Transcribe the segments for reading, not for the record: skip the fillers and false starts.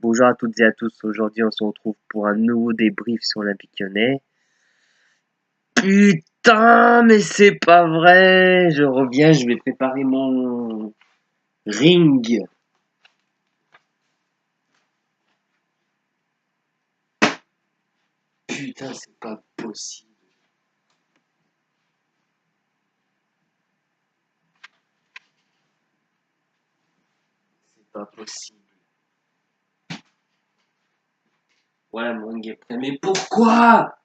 Bonjour à toutes et à tous, aujourd'hui on se retrouve pour un nouveau débrief sur l'Olympique Lyonnais. Putain, mais c'est pas vrai, je reviens, je vais préparer mon ring. Putain, c'est pas possible, c'est pas possible. Voilà, mon ring est prêt, mais pourquoi?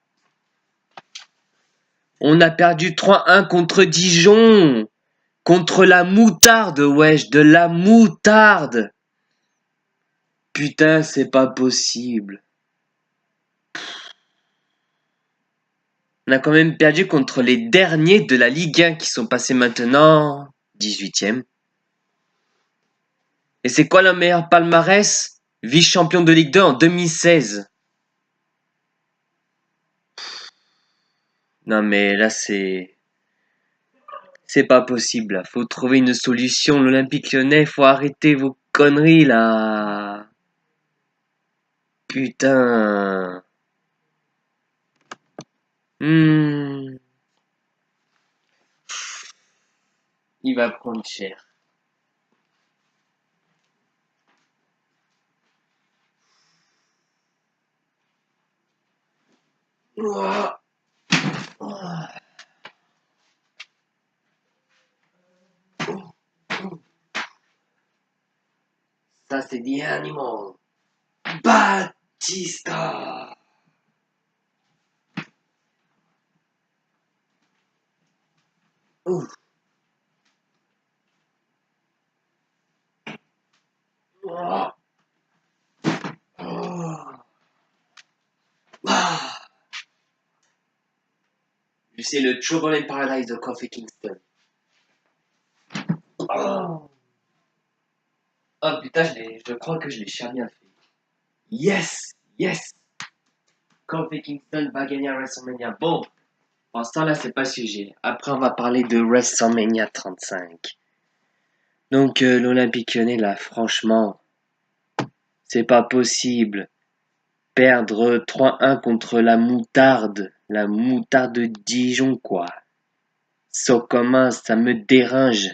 On a perdu 3-1 contre Dijon, contre la moutarde, wesh, de la moutarde. Putain, c'est pas possible. On a quand même perdu contre les derniers de la Ligue 1 qui sont passés maintenant 18e. Et c'est quoi le meilleur palmarès? Vice-champion de Ligue 2 en 2016. Non mais là c'est pas possible là. Faut trouver une solution. L'Olympique Lyonnais, faut arrêter vos conneries là. Putain. Hmm. Il va prendre cher. Ouah. Ouah. Ça c'est The Animal. Batista. Ouh. Ouah. Oh. Ah. C'est le Trouble in Paradise de Kofi Kingston. Oh, oh putain, je crois que je l'ai cher bien fait. Yes, yes. Kofi Kingston va gagner à WrestleMania. Bon, pour l'instant là, c'est pas le sujet. Après, on va parler de WrestleMania 35. Donc, l'Olympique Lyonnais, là, franchement, c'est pas possible. Perdre 3-1 contre la moutarde. La moutarde de Dijon, quoi. Ça commence, ça me dérange.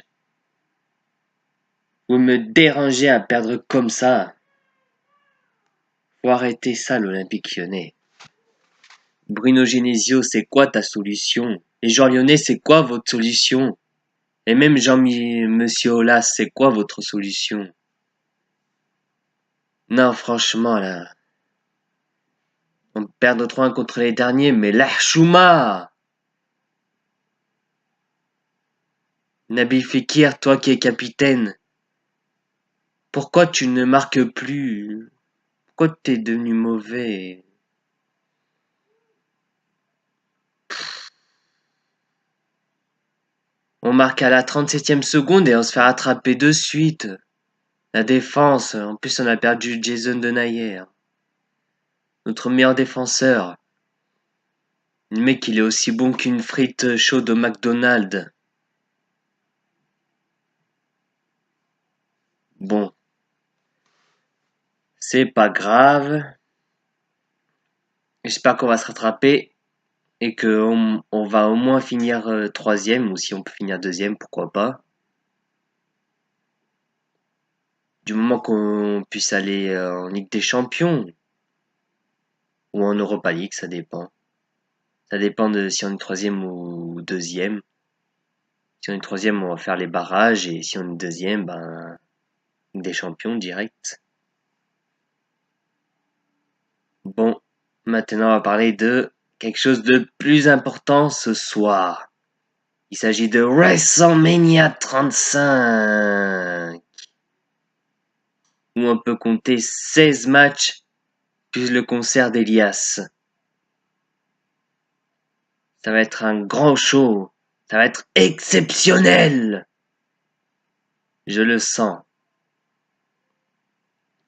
Vous me dérangez à perdre comme ça. Faut arrêter ça, l'Olympique Lyonnais. Bruno Genesio, c'est quoi ta solution? Et Jean Lyonnais, c'est quoi votre solution? Et même Monsieur Olas, c'est quoi votre solution? Non, franchement, là, on perd 3-1 contre les derniers, mais l'Archouma! Nabil Fekir, toi qui es capitaine, pourquoi tu ne marques plus? Pourquoi t'es devenu mauvais? On marque à la 37e seconde et on se fait rattraper de suite. La défense, en plus on a perdu Jason Denayer, notre meilleur défenseur. Le mec il est aussi bon qu'une frite chaude au McDonald's. Bon, c'est pas grave. J'espère qu'on va se rattraper et qu'on va au moins finir troisième ou si on peut finir deuxième, pourquoi pas. Du moment qu'on puisse aller en Ligue des Champions ou en Europa League, ça dépend. Ça dépend de si on est troisième ou deuxième. Si on est troisième, on va faire les barrages et si on est deuxième, ben Ligue des Champions direct. Bon, maintenant on va parler de quelque chose de plus important ce soir. Il s'agit de WrestleMania 35, où on peut compter 16 matchs plus le concert d'Elias. Ça va être un grand show. Ça va être exceptionnel. Je le sens.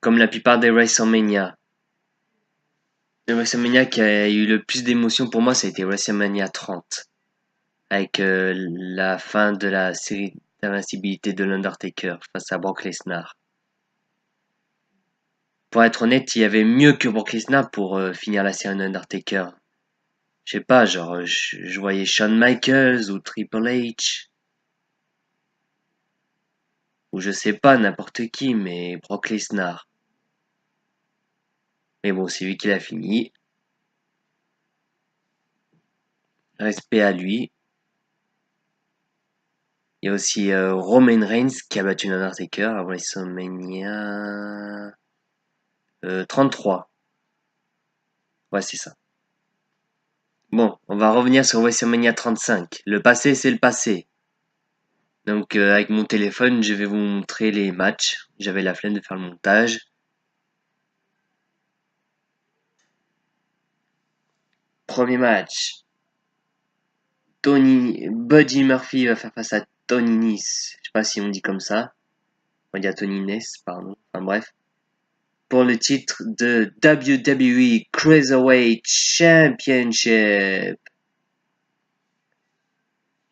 Comme la plupart des WrestleMania. Le WrestleMania qui a eu le plus d'émotions pour moi, ça a été WrestleMania 30. Avec la fin de la série d'invincibilité de l'Undertaker face à Brock Lesnar. pour être honnête, il y avait mieux que Brock Lesnar pour finir la série Undertaker. Je sais pas, genre, je voyais Shawn Michaels ou Triple H, ou je sais pas, n'importe qui, mais Brock Lesnar. Mais bon, c'est lui qui l'a fini. Respect à lui. Il y a aussi Roman Reigns qui a battu Undertaker à WrestleMania 33. Ouais, c'est ça. Bon, on va revenir sur WrestleMania 35. Le passé, c'est le passé. Donc, avec mon téléphone, je vais vous montrer les matchs. J'avais la flemme de faire le montage. Premier match. Buddy Murphy va faire face à Tony Nese. Je sais pas si on dit comme ça. On va dire Tony Nese, pardon. Enfin bref. Pour le titre de WWE Cruiserweight Championship.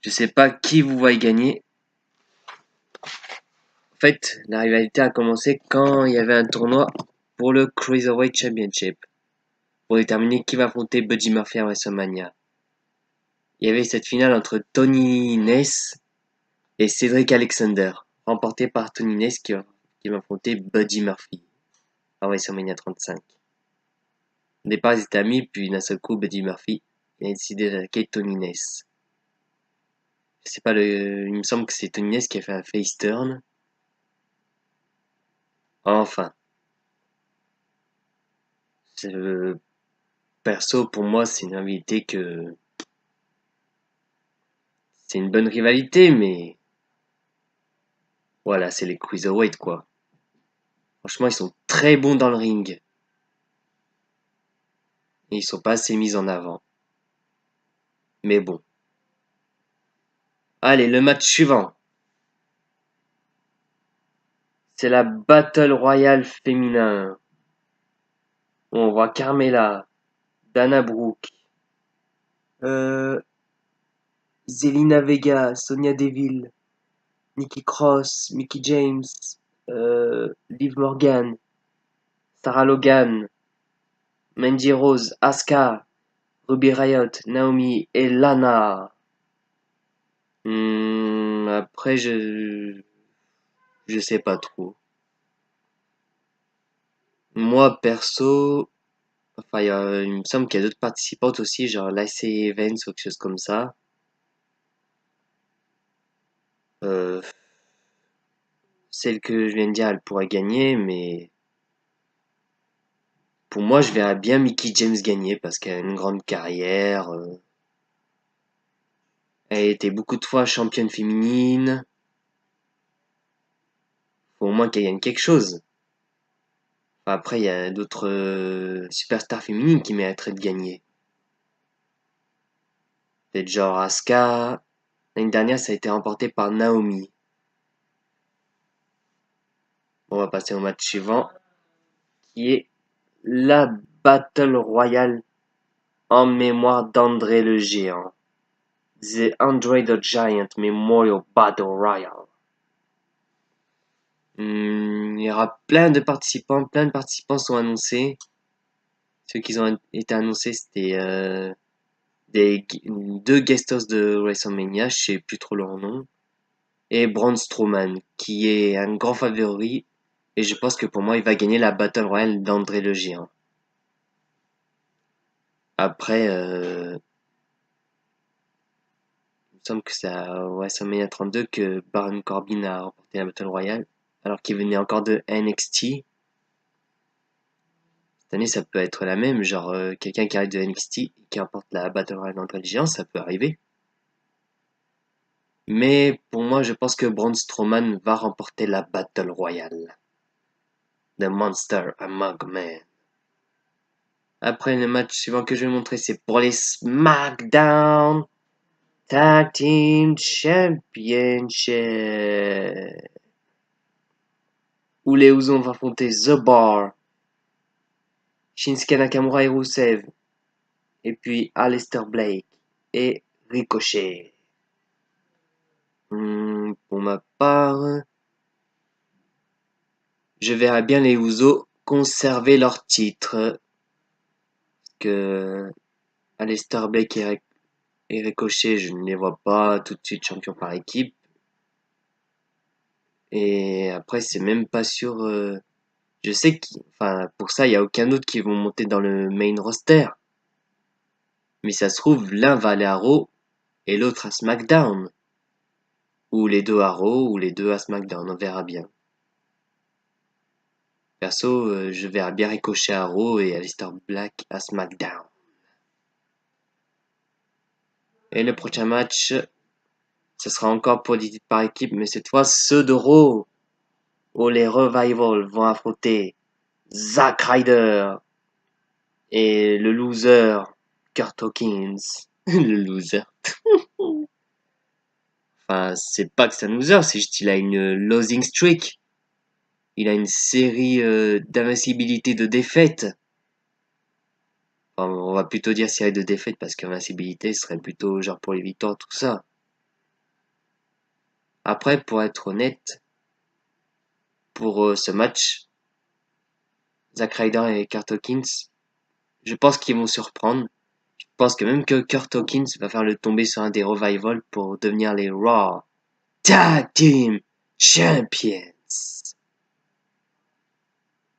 Je sais pas qui vous voyez gagner. En fait, la rivalité a commencé quand il y avait un tournoi pour le Cruiserweight Championship. Pour déterminer qui va affronter Buddy Murphy à WrestleMania. Il y avait cette finale entre Tony Nese et Cedric Alexander, remportée par Tony Nese qui va affronter Buddy Murphy à WrestleMania 35. Au départ, ils étaient amis, puis d'un seul coup, Buddy Murphy a décidé d'attaquer Tony Nese. Je sais pas, il me semble que c'est Tony Nese qui a fait un face turn. Enfin, perso, pour moi, c'est une rivalité que c'est une bonne rivalité, mais voilà, c'est les cruiserweight quoi. Franchement, ils sont très bons dans le ring et ils sont pas assez mis en avant. Mais bon. Allez, le match suivant. C'est la Battle Royale féminin. On voit Carmella, Dana Brooke, euh, Zelina Vega, Sonia Deville, Nikki Cross, Mickey James, Liv Morgan, Sarah Logan, Mandy Rose, Asuka, Ruby Riott, Naomi et Lana. Après, je sais pas trop. Moi, perso, enfin, il me semble qu'il y a d'autres participantes aussi, genre Lacey Evans ou quelque chose comme ça. Euh, Celle que je viens de dire, elle pourrait gagner, mais pour moi, je verrais bien Mickey James gagner parce qu'elle a une grande carrière. Elle a été beaucoup de fois championne féminine. Faut au moins qu'elle gagne quelque chose. Enfin, après, il y a d'autres superstars féminines qui mériteraient de gagner. Peut-être genre Asuka. L'année dernière, ça a été remporté par Naomi. On va passer au match suivant, qui est la Battle Royale en mémoire d'André le Géant. The Andre the Giant Memorial Battle Royale. Il y aura plein de participants sont annoncés. Ceux qui ont été annoncés, c'était deux guest hosts de WrestleMania, je sais plus trop leur nom, et Braun Strowman, qui est un grand favori, et je pense que pour moi, il va gagner la Battle Royale d'André le Géant. Après, il me semble que c'est à WrestleMania 32 que Baron Corbin a remporté la Battle Royale, alors qu'il venait encore de NXT. Cette année, ça peut être la même, genre quelqu'un qui arrive de NXT et qui remporte la Battle Royale d'André le Géant, ça peut arriver. Mais pour moi, je pense que Braun Strowman va remporter la Battle Royale. The Monster Among Men. Après, le match suivant que je vais montrer, c'est pour les SmackDown Tag Team Championship. Où les Usos vont affronter The Bar, Shinsuke Nakamura et Rusev, et puis Aleister Blake et Ricochet. Pour ma part, je verrais bien les Usos conserver leur titre. Que Aleister Black et Ricochet, je ne les vois pas tout de suite champions par équipe. Et après, c'est même pas sûr. Je sais enfin, pour ça, il y a aucun autre qui vont monter dans le main roster. Mais ça se trouve, l'un va aller à Raw et l'autre à SmackDown. Ou les deux à Raw, ou les deux à SmackDown, on verra bien. Perso, je verrai bien Ricochet à Raw et Aleister Black à SmackDown. Et le prochain match, ce sera encore pour des titres par équipe, mais cette fois ceux de Raw, où les Revival vont affronter Zack Ryder et le loser Kurt Hawkins. Le loser. Enfin, c'est pas que c'est un loser, c'est juste qu'il a une losing streak. Il a une série d'invincibilité de défaites. Enfin, on va plutôt dire série de défaites parce qu'invincibilité serait plutôt genre pour les victoires, tout ça. Après, pour être honnête, pour ce match, Zack Ryder et Kurt Hawkins, je pense qu'ils vont surprendre. Je pense que même que Kurt Hawkins va faire le tomber sur un des revivals pour devenir les Raw Tag Team Champions.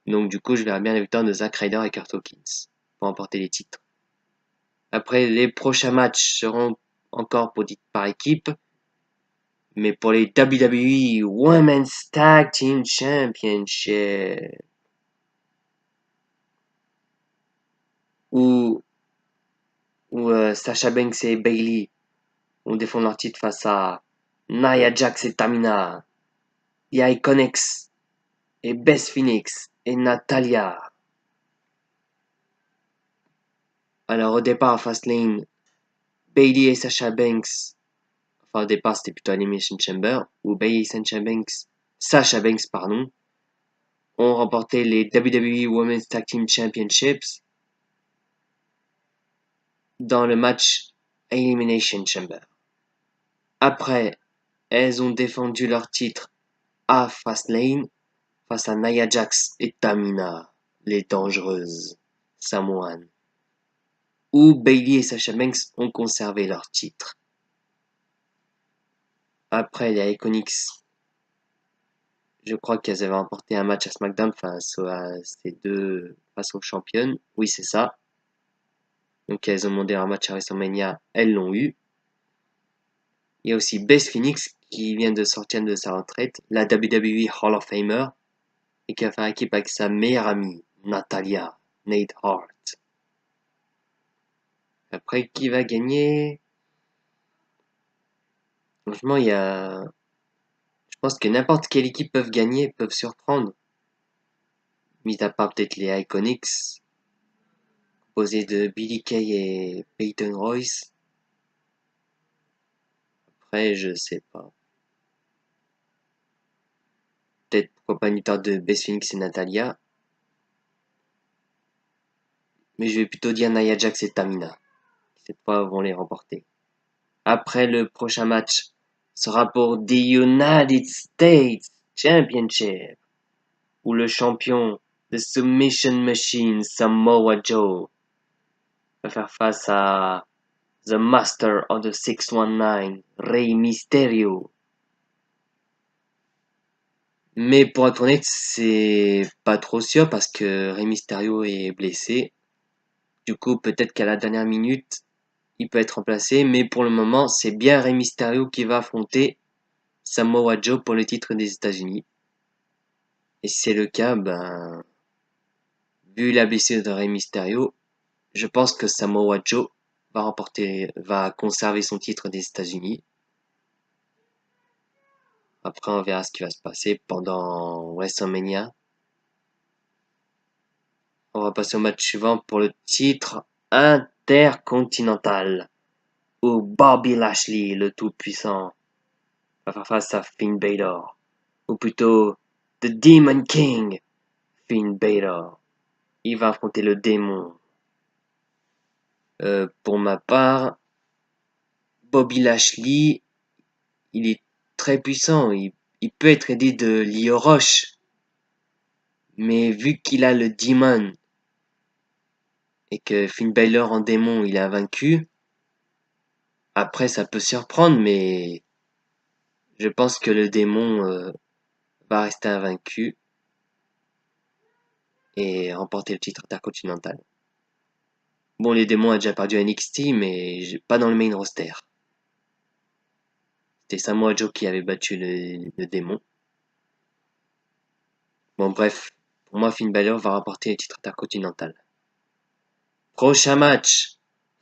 Donc du coup, je verrai bien la victoire de Zack Ryder et Kurt Hawkins pour emporter les titres. Après, les prochains matchs seront encore pour par équipe, mais pour les WWE Women's Tag Team Championship, où, Sasha Banks et Bayley vont défendre leur titre face à Nia Jax et Tamina, The Iconics et Beth Phoenix et Natalia. Alors au départ à Fastlane, Bayley et Sasha Banks, enfin au départ c'était plutôt Elimination Chamber, où Bayley et Sasha Banks, pardon, ont remporté les WWE Women's Tag Team Championships dans le match Elimination Chamber. Après, elles ont défendu leur titre à Fastlane face à Nia Jax et Tamina, les dangereuses Samoan, où Bayley et Sasha Banks ont conservé leur titre. Après, les Iconics, je crois qu'elles avaient remporté un match à SmackDown face aux championnes. Oui, c'est ça. Donc elles ont demandé un match à WrestleMania, elles l'ont eu. Il y a aussi Beth Phoenix qui vient de sortir de sa retraite, la WWE Hall of Famer, et qui a fait équipe avec sa meilleure amie, Natalia, Nate Hart. Après, qui va gagner? Franchement, je pense que n'importe quelle équipe peuvent gagner, peuvent surprendre. Mis à part peut-être les Iconics, composés de Billie Kay et Peyton Royce. Après, je sais pas. Peut-être pourquoi pas une victoire de Beth Phoenix et Natalia. Mais je vais plutôt dire Nia Jax et Tamina. Cette fois, vont les remporter. Après, le prochain match sera pour the United States Championship, où le champion de Submission Machine, Samoa Joe, va faire face à The Master of the 619, Rey Mysterio. Mais pour être honnête, c'est pas trop sûr parce que Rey Mysterio est blessé. Du coup, peut-être qu'à la dernière minute, il peut être remplacé. Mais pour le moment, c'est bien Rey Mysterio qui va affronter Samoa Joe pour le titre des États-Unis. Et si c'est le cas, ben, vu la blessure de Rey Mysterio, je pense que Samoa Joe va conserver son titre des États-Unis. Après, on verra ce qui va se passer pendant WrestleMania. On va passer au match suivant pour le titre intercontinental, où Bobby Lashley, le tout-puissant, va faire face à Finn Balor, ou plutôt The Demon King, Finn Balor. Il va affronter le démon. Pour ma part, Bobby Lashley, il est très puissant. Il peut être aidé de Lio Rush. Mais vu qu'il a le Demon et que Finn Balor en démon il a vaincu, après ça peut surprendre, mais je pense que le démon va rester invaincu et remporter le titre intercontinental. Bon, les démons a déjà perdu à NXT, mais pas dans le main roster. C'était Samoa Joe qui avait battu le démon. Bon, bref, pour moi, Finn Balor va remporter le titre intercontinental. Prochain match,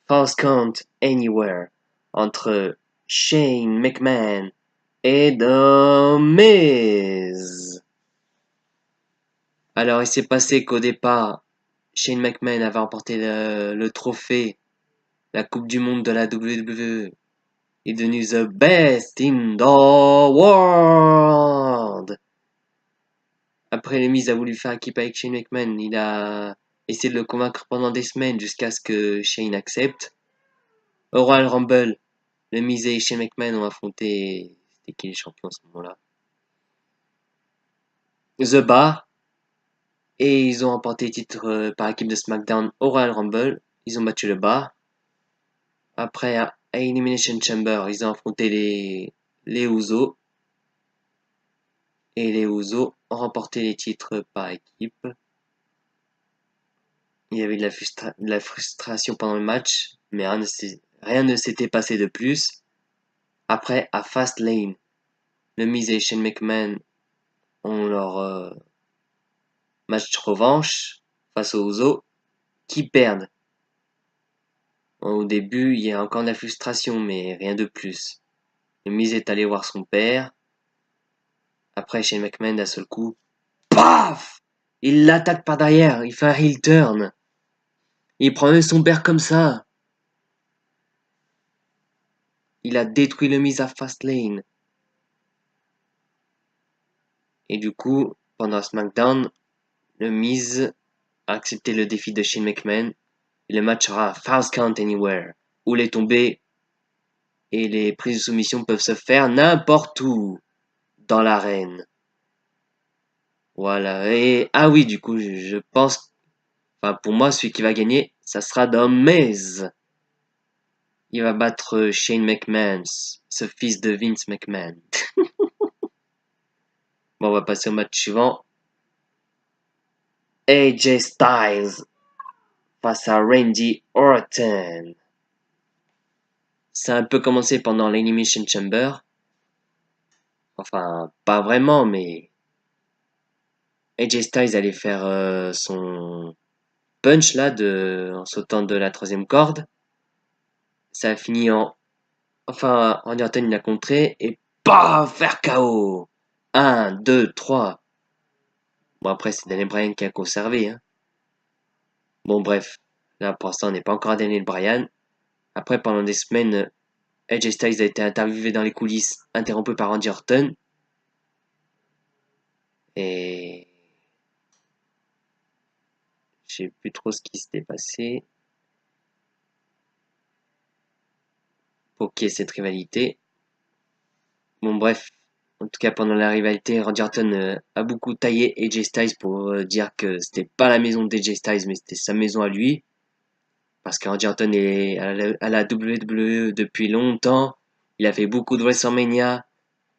Falls Count Anywhere, entre Shane McMahon et The Miz. Alors, il s'est passé qu'au départ, Shane McMahon avait remporté le trophée, la Coupe du Monde de la WWE. Il est devenu the best in the world. Après, le Miz a voulu faire équipe avec Shane McMahon. Il a essayé de le convaincre pendant des semaines jusqu'à ce que Shane accepte. Au Royal Rumble, le Miz et Shane McMahon ont affronté... C'était qui les champions à ce moment-là? The Bar. Et ils ont remporté le titre par équipe de SmackDown au Royal Rumble. Ils ont battu le Bar. Après, à Elimination Chamber, ils ont affronté les Usos. Et les Usos ont remporté les titres par équipe. Il y avait de la frustration pendant le match, mais rien ne s'était passé de plus. Après, à Fastlane, le Miz et Shane McMahon ont leur match de revanche face aux Usos, qui perdent. Au début, il y a encore de la frustration, mais rien de plus. Le Miz est allé voir son père. Après, Shane McMahon, d'un seul coup, paf! Il l'attaque par derrière, il fait un heel turn. Il prend même son père comme ça. Il a détruit le Miz à Fastlane. Et du coup, pendant SmackDown, le Miz a accepté le défi de Shane McMahon. Et le match sera Falls Count Anywhere, où les tombées et les prises de soumission peuvent se faire n'importe où dans l'arène. Voilà. Et ah oui, du coup, je pense, enfin pour moi, celui qui va gagner, ça sera The Miz. Il va battre Shane McMahon, ce fils de Vince McMahon. Bon, on va passer au match suivant. AJ Styles face à Randy Orton. Ça a un peu commencé pendant l'Elimination Chamber. Enfin, pas vraiment, mais AJ Styles allait faire son punch là en sautant de la troisième corde. Ça a fini en... Enfin, Randy Orton il a contré et paf, faire KO. 1, 2, 3. Bon après c'est Daniel Bryan qui a conservé. Hein. Bon bref, là pour l'instant on n'est pas encore à Daniel Bryan. Après pendant des semaines, AJ Styles a été interviewé dans les coulisses, interrompu par Randy Orton. Et je sais plus trop ce qui s'était passé pour qu'il y ait cette rivalité. Bon bref, en tout cas pendant la rivalité, Randy Orton a beaucoup taillé AJ Styles pour dire que c'était pas la maison d'AJ Styles mais c'était sa maison à lui. Parce que Randy Orton est à la WWE depuis longtemps. Il a fait beaucoup de WrestleMania.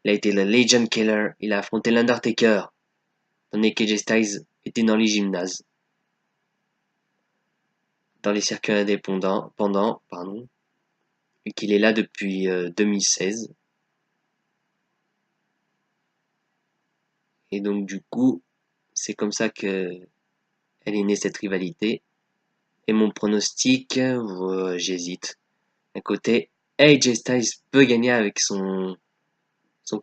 Il a été le Legend Killer. Il a affronté l'Undertaker. Tandis qu'AJ Styles était dans les gymnases. Dans les circuits indépendants, pardon. Et qu'il est là depuis 2016. Et donc du coup, c'est comme ça que elle est née cette rivalité. Et mon pronostic, j'hésite. D'un côté, AJ Styles peut gagner avec son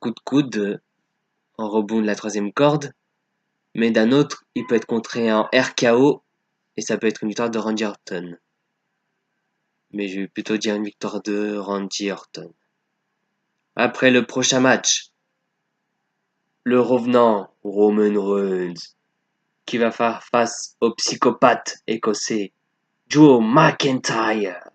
coup de coude en rebond de la troisième corde. Mais d'un autre, il peut être contré en RKO et ça peut être une victoire de Randy Orton. Mais je vais plutôt dire une victoire de Randy Orton. Après le prochain match, le revenant Roman Reigns qui va faire face au psychopathe écossais Drew McIntyre.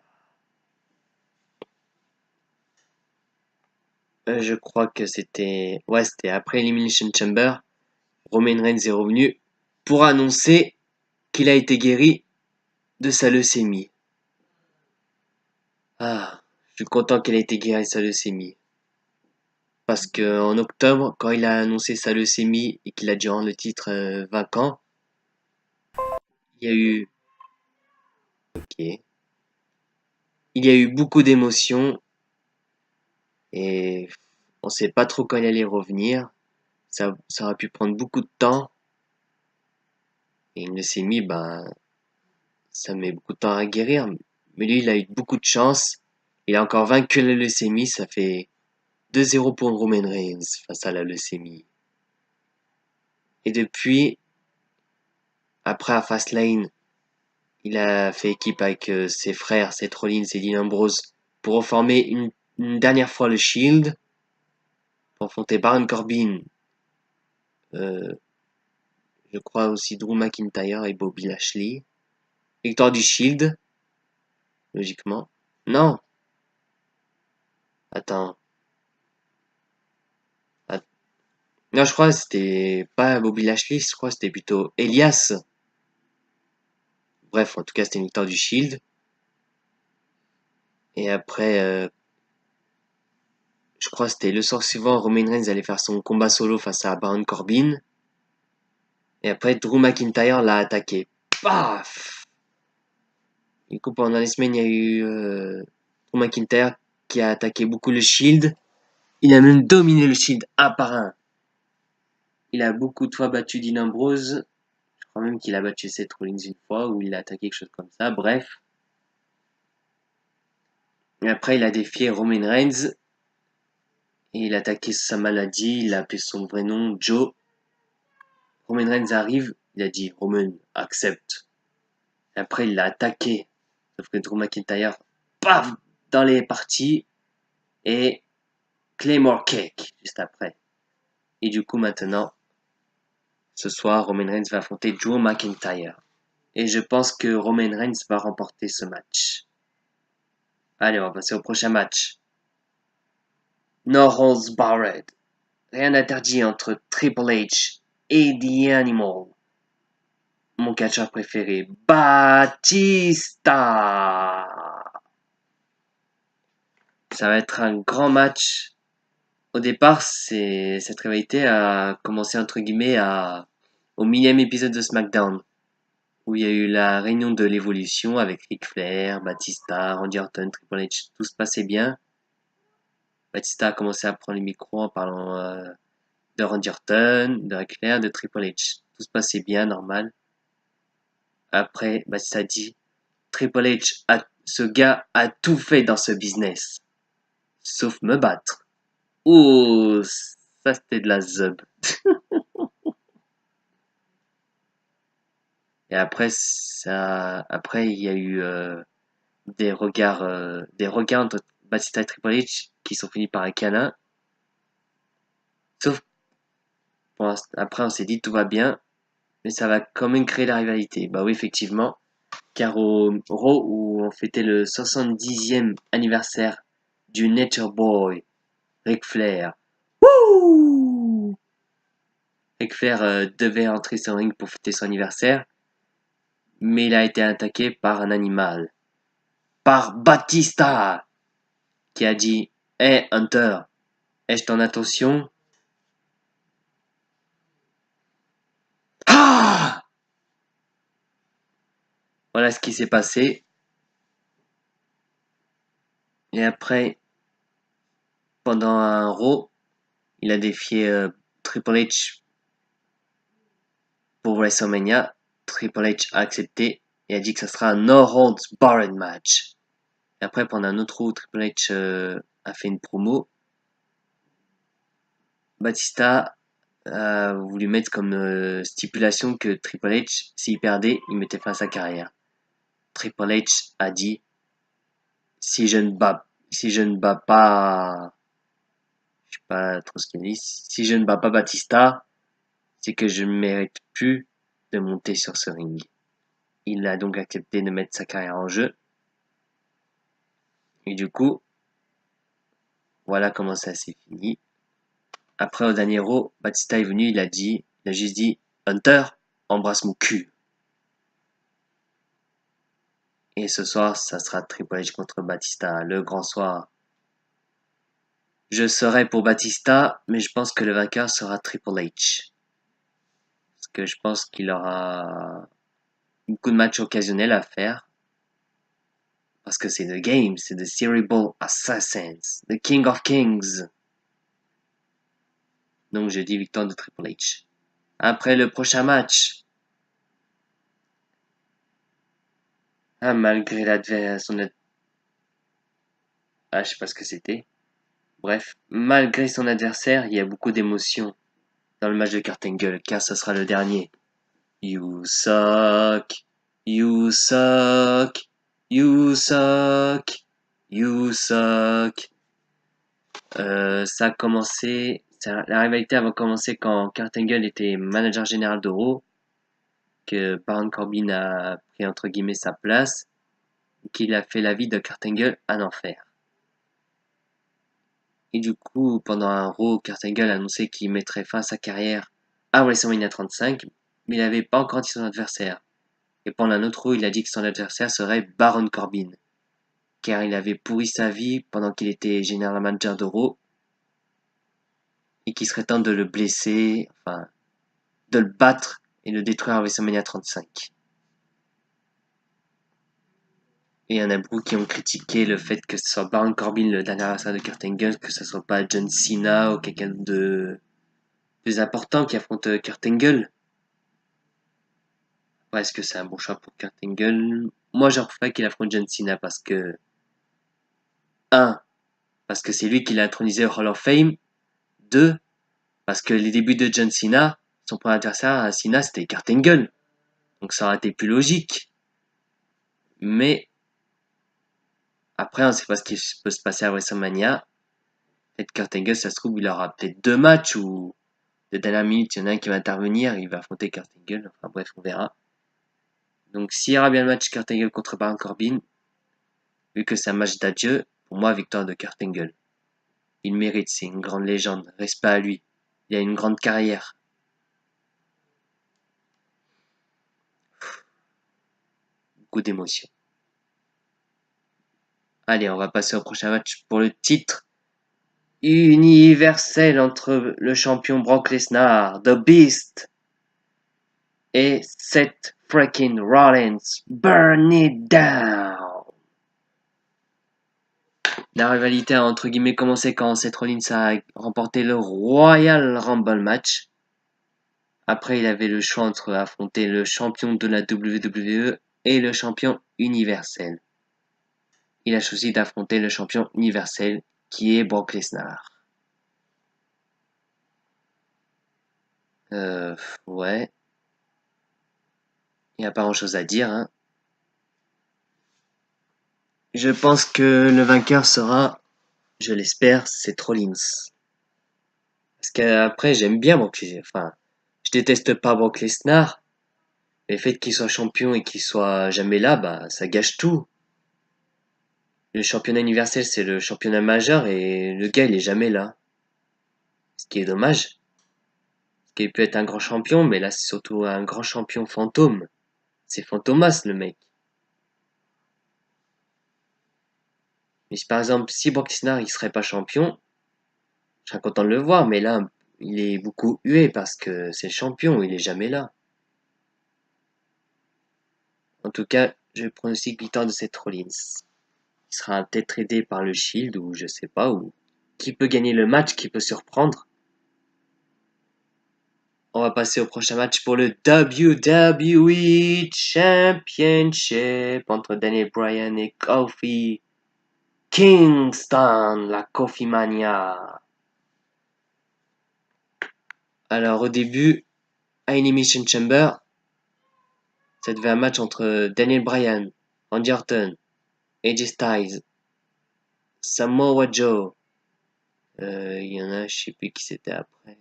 Je crois que c'était... Ouais, c'était après Elimination Chamber. Roman Reigns est revenu pour annoncer qu'il a été guéri de sa leucémie. Ah, je suis content qu'il ait été guéri de sa leucémie. Parce que en octobre, quand il a annoncé sa leucémie et qu'il a dû rendre le titre vacant, il y a eu, ok, il y a eu beaucoup d'émotions et on sait pas trop quand il allait revenir. Ça aurait pu prendre beaucoup de temps. Et une leucémie, ben, ça met beaucoup de temps à guérir. Mais lui, il a eu beaucoup de chance. Il a encore vaincu la leucémie. Ça fait 2-0 pour Roman Reigns face à la leucémie. Et depuis, après à Fastlane, il a fait équipe avec ses frères, Seth Rollins et Dean Ambrose pour reformer une dernière fois le Shield pour affronter Baron Corbin, euh, je crois aussi Drew McIntyre et Bobby Lashley. Victoire du Shield, logiquement. Non, attends. Non, je crois que c'était pas Bobby Lashley, je crois que c'était plutôt Elias. Bref, en tout cas, c'était une victoire du Shield. Et après, je crois que c'était le soir suivant, Roman Reigns allait faire son combat solo face à Baron Corbin. Et après, Drew McIntyre l'a attaqué. Paf! Du coup, pendant les semaines, il y a eu Drew McIntyre qui a attaqué beaucoup le Shield. Il a même dominé le Shield un par un. Il a beaucoup de fois battu Dean Ambrose. Je crois même qu'il a battu Seth Rollins une fois, ou il a attaqué quelque chose comme ça. Bref. Et après, il a défié Roman Reigns. Et il a attaqué sa maladie. Il a appelé son vrai nom, Joe. Roman Reigns arrive. Il a dit, Roman, accepte. Et après, il l'a attaqué. Sauf que Drew McIntyre, paf, dans les parties. Et Claymore Cake, juste après. Et du coup, maintenant, ce soir, Roman Reigns va affronter Drew McIntyre. Et je pense que Roman Reigns va remporter ce match. Allez, on va passer au prochain match. No Holds Barred. Rien interdit entre Triple H et The Animal. Mon catcheur préféré, Batista. Ça va être un grand match. Au départ, cette rivalité a commencé entre guillemets au millième épisode de SmackDown, où il y a eu la réunion de l'évolution avec Ric Flair, Batista, Randy Orton, Triple H. Tout se passait bien. Batista a commencé à prendre les micros en parlant de Randy Orton, de Ric Flair, de Triple H. Tout se passait bien, normal. Après, Batista a dit, Triple H, ce gars a tout fait dans ce business, sauf me battre. Oh, ça c'était de la zub. Et après, après il y a eu des regards entre Batista et Triple H qui sont finis par un câlin. Sauf, après on s'est dit tout va bien, mais ça va quand même créer la rivalité. Bah oui, effectivement, car au Raw où on fêtait le 70e anniversaire du Nature Boy, Ric Flair. Wouh! Ric Flair devait entrer sur le ring pour fêter son anniversaire, mais il a été attaqué par un animal. Par Batista, qui a dit Hey Hunter, ai-je ton attention? Ah! Voilà ce qui s'est passé. Et après, pendant un Raw, il a défié Triple H pour WrestleMania. Triple H a accepté et a dit que ça sera un No Holds Barred match. Et après, pendant un autre Raw, Triple H a fait une promo. Batista a voulu mettre comme stipulation que Triple H, s'il perdait, il mettait fin à sa carrière. Triple H a dit si je ne bats pas, je sais pas trop ce qu'il dit, si je ne bats pas Batista, c'est que je ne mérite plus de monter sur ce ring. Il a donc accepté de mettre sa carrière en jeu. Et du coup, voilà comment ça s'est fini. Après, au dernier Raw, Batista est venu, il a juste dit, Hunter, embrasse mon cul. Et ce soir, ça sera Triple H contre Batista, le grand soir. Je serai pour Batista, mais je pense que le vainqueur sera Triple H. Parce que je pense qu'il aura beaucoup de matchs occasionnels à faire. Parce que c'est The Game, c'est The Cerebral Assassins, The King of Kings. Donc je dis victoire de Triple H. Après le prochain match, malgré je sais pas ce que c'était. Bref, malgré son adversaire, il y a beaucoup d'émotions dans le match de Kurt Angle, car ce sera le dernier. You suck, you suck, you suck, you suck. Ça a commencé, la rivalité avait commencé quand Kurt Angle était manager général de Raw, que Baron Corbin a pris entre guillemets sa place, et qu'il a fait la vie de Kurt Angle un enfer. Et du coup, pendant un Raw, Kurt Angle a annoncé qu'il mettrait fin à sa carrière à WrestleMania 35, mais il n'avait pas encore dit son adversaire. Et pendant un autre Raw, il a dit que son adversaire serait Baron Corbin, car il avait pourri sa vie pendant qu'il était général manager de Raw, et qu'il serait temps de le blesser, enfin, de le battre et de le détruire à WrestleMania 35. Et il y en a beaucoup qui ont critiqué le fait que ce soit Baron Corbin le dernier adversaire de Kurt Angle, que ce soit pas John Cena ou quelqu'un de plus important qui affronte Kurt Angle. Ouais, est-ce que c'est un bon choix pour Kurt Angle? Moi, je préfère qu'il affronte John Cena parce que, parce que c'est lui qui l'a intronisé au Hall of Fame. 2, parce que les débuts de John Cena, son premier adversaire à Cena, c'était Kurt Angle. Donc ça aurait été plus logique. Mais après, on sait pas ce qui peut se passer à WrestleMania. Peut-être Kurt Angle, ça se trouve, il aura peut-être 2 matchs où de dernière minute, il y en a un qui va intervenir, il va affronter Kurt Angle. Enfin bref, on verra. Donc s'il y aura bien le match Kurt Angle contre Baron Corbin, vu que c'est un match d'adieu, pour moi, victoire de Kurt Angle. Il mérite, c'est une grande légende. Respect à lui. Il a une grande carrière. Beaucoup d'émotions. Allez, on va passer au prochain match pour le titre universel entre le champion Brock Lesnar, The Beast, et Seth freaking Rollins. Burn it down! La rivalité a entre guillemets commencé quand Seth Rollins a remporté le Royal Rumble match. Après, il avait le choix entre affronter le champion de la WWE et le champion universel. Il a choisi d'affronter le champion universel qui est Brock Lesnar. Ouais. Il n'y a pas grand chose à dire, hein. Je pense que le vainqueur sera, je l'espère, c'est Rollins. Parce qu'après, j'aime bien Brock Lesnar. Enfin, je déteste pas Brock Lesnar. Mais le fait qu'il soit champion et qu'il soit jamais là, bah, ça gâche tout. Le championnat universel, c'est le championnat majeur et le gars, il est jamais là. Ce qui est dommage. Parce qu'il peut être un grand champion, mais là, c'est surtout un grand champion fantôme. C'est Fantomas, le mec. Mais si, par exemple, si Brock Lesnar, il serait pas champion, je serais content de le voir, mais là, il est beaucoup hué parce que c'est le champion, il est jamais là. En tout cas, je pronostique victoire de Seth Rollins. Il sera peut-être aidé par le Shield ou je sais pas, ou qui peut gagner le match, qui peut surprendre. On va passer au prochain match pour le WWE Championship entre Daniel Bryan et Kofi Kingston, la Kofi Mania. Alors au début, à Elimination Chamber, ça devait un match entre Daniel Bryan, Randy Orton, AJ Styles, Samoa Joe. Il y en a, je sais plus qui c'était après.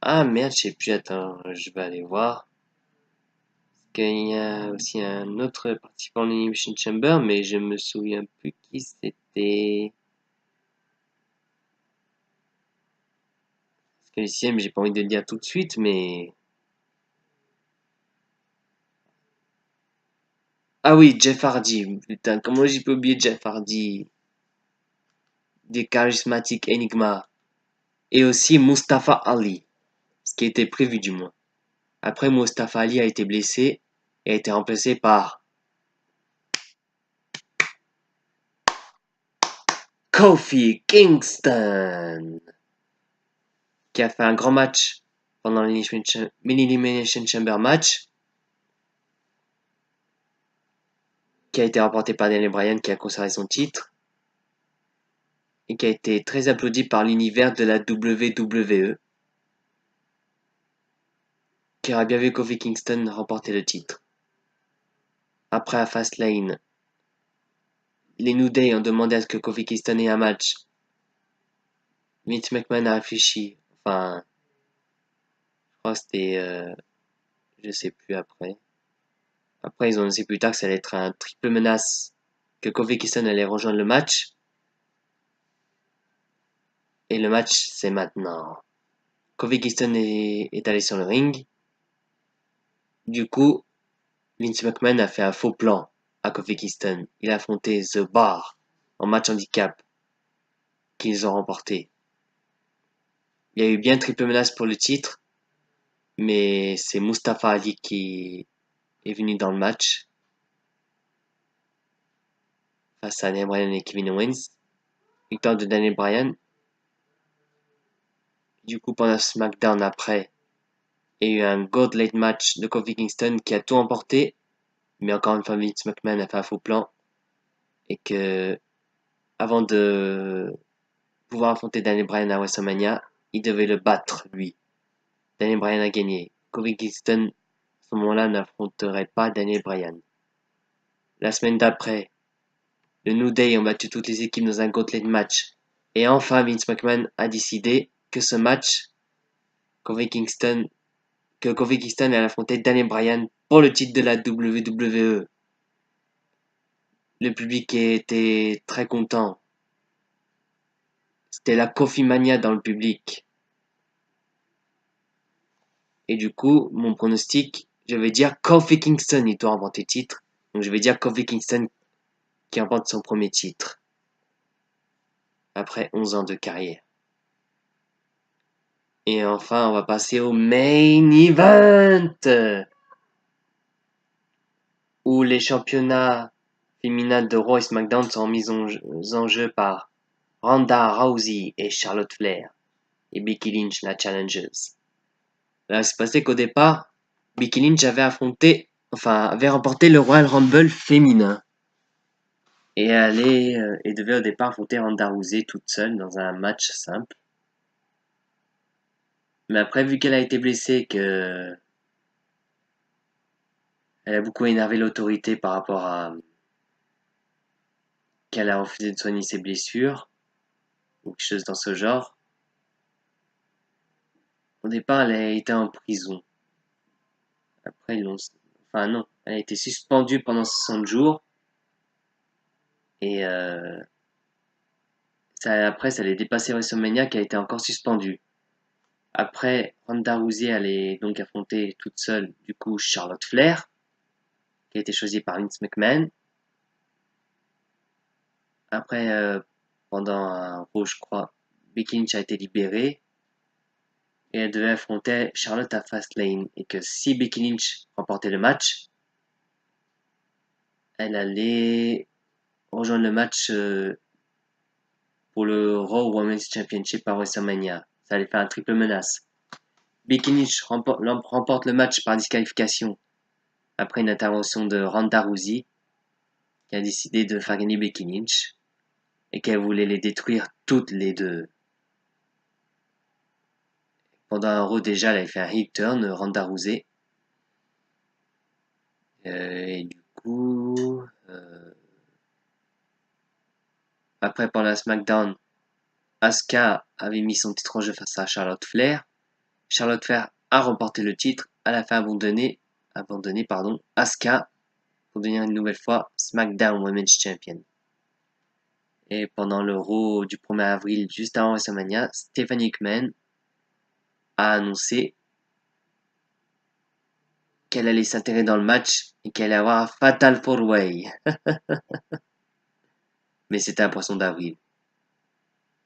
Ah merde, je sais plus, attends, je vais aller voir. Qu'il y a aussi un autre participant à l'Elimination Chamber, mais je me souviens plus qui c'était. Quel sixième, j'ai pas envie de le dire tout de suite, mais... Ah oui, Jeff Hardy. Putain, comment j'ai pu oublier Jeff Hardy? Des charismatiques Enigma. Et aussi Mustafa Ali. Ce qui était prévu du moins. Après, Mustafa Ali a été blessé et a été remplacé par Kofi Kingston, qui a fait un grand match pendant l'Elimination Chamber match, qui a été remporté par Daniel Bryan, qui a conservé son titre, et qui a été très applaudi par l'univers de la WWE, qui aurait bien vu Kofi Kingston remporter le titre. Après à Fastlane, les New Day ont demandé à ce que Kofi Kingston ait un match. Vince McMahon a réfléchi. Enfin, je crois que c'était... je sais plus après. Après, ils ont annoncé plus tard que ça allait être un triple menace, que Kofi Kingston allait rejoindre le match. Et le match, c'est maintenant. Kofi Kingston est allé sur le ring. Du coup, Vince McMahon a fait un faux plan à Kofi Kingston. Il a affronté The Bar en match handicap qu'ils ont remporté. Il y a eu bien triple menace pour le titre, mais c'est Mustafa Ali qui est venu dans le match face à Daniel Bryan et Kevin Owens. Victoire de Daniel Bryan. Du coup, pendant SmackDown après, il y a eu un Gauntlet match de Kofi Kingston qui a tout emporté, mais encore une fois, Vince McMahon a fait un faux plan et que avant de pouvoir affronter Daniel Bryan à WrestleMania, il devait le battre, lui. Daniel Bryan a gagné. Kofi Kingston, à ce moment-là, n'affronterait pas Daniel Bryan. La semaine d'après, le New Day ont battu toutes les équipes dans un gauntlet match. Et enfin, Vince McMahon a décidé que ce match, Kofi Kingston, que Kofi Kingston allait affronter Daniel Bryan pour le titre de la WWE. Le public était très content. C'était la Kofi Mania dans le public. Et du coup, mon pronostic, je vais dire Kofi Kingston, il doit remporter le titre. Donc je vais dire Kofi Kingston qui remporte son premier titre. Après 11 ans de carrière. Et enfin, on va passer au main event. Où les championnats féminins de Raw et SmackDown sont mis en jeu par Ronda Rousey et Charlotte Flair. Et Becky Lynch, la Challengers. Là, c'est passé qu'au départ, Becky Lynch avait remporté le Royal Rumble féminin. Et et devait au départ affronter Ronda Rousey toute seule dans un match simple. Mais après, vu qu'elle a été blessée, que elle a beaucoup énervé l'autorité par rapport à qu'elle a refusé de soigner ses blessures ou quelque chose dans ce genre. Au départ, elle a été en prison. Après, enfin non, elle a été suspendue pendant 60 jours. Et après, ça allait dépasser WrestleMania qui a été encore suspendue. Après, Ronda Rousey allait donc affronter toute seule, du coup, Charlotte Flair, qui a été choisie par Vince McMahon. Après, pendant un Raw, je crois, Becky Lynch a été libérée et elle devait affronter Charlotte à Fastlane. Et que si Becky Lynch remportait le match, elle allait rejoindre le match pour le Raw Women's Championship à WrestleMania. Ça allait faire un triple menace. Becky Lynch remporte le match par disqualification après une intervention de Ronda Rousey qui a décidé de faire gagner Becky Lynch et qu'elle voulait les détruire toutes les deux. Pendant un Raw déjà, elle avait fait un heel turn, Ronda Rousey. Et du coup, après pendant la SmackDown, Asuka avait mis son titre en jeu face à Charlotte Flair. Charlotte Flair a remporté le titre, elle a fait abandonner Asuka pour devenir une nouvelle fois SmackDown Women's Champion. Et pendant le Raw du 1er avril, juste avant WrestleMania, Stephanie McMahon a annoncé qu'elle allait s'intégrer dans le match et qu'elle allait avoir un Fatal 4-Way. Mais c'était un poisson d'avril.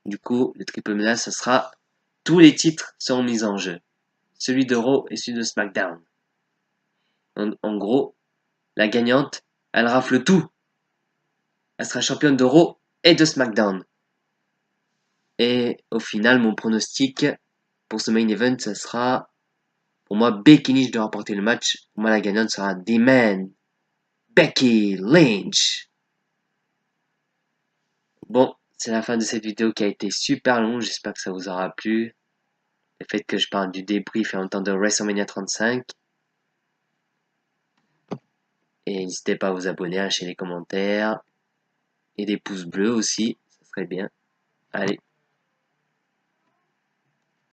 Du coup, le triple menace, ce sera tous les titres seront mis en jeu. Celui de Raw et celui de SmackDown. En gros, la gagnante, elle rafle tout. Elle sera championne de Raw et de SmackDown. Et au final, mon pronostic pour ce main event, ça sera pour moi Becky Lynch de remporter le match. Pour moi, la gagnante sera D-Man, Becky Lynch. Bon, c'est la fin de cette vidéo qui a été super longue. J'espère que ça vous aura plu. Le fait que je parle du débrief et en même temps de WrestleMania 35. Et n'hésitez pas à vous abonner, à lâcher les commentaires et des pouces bleus aussi, ça serait bien. Allez,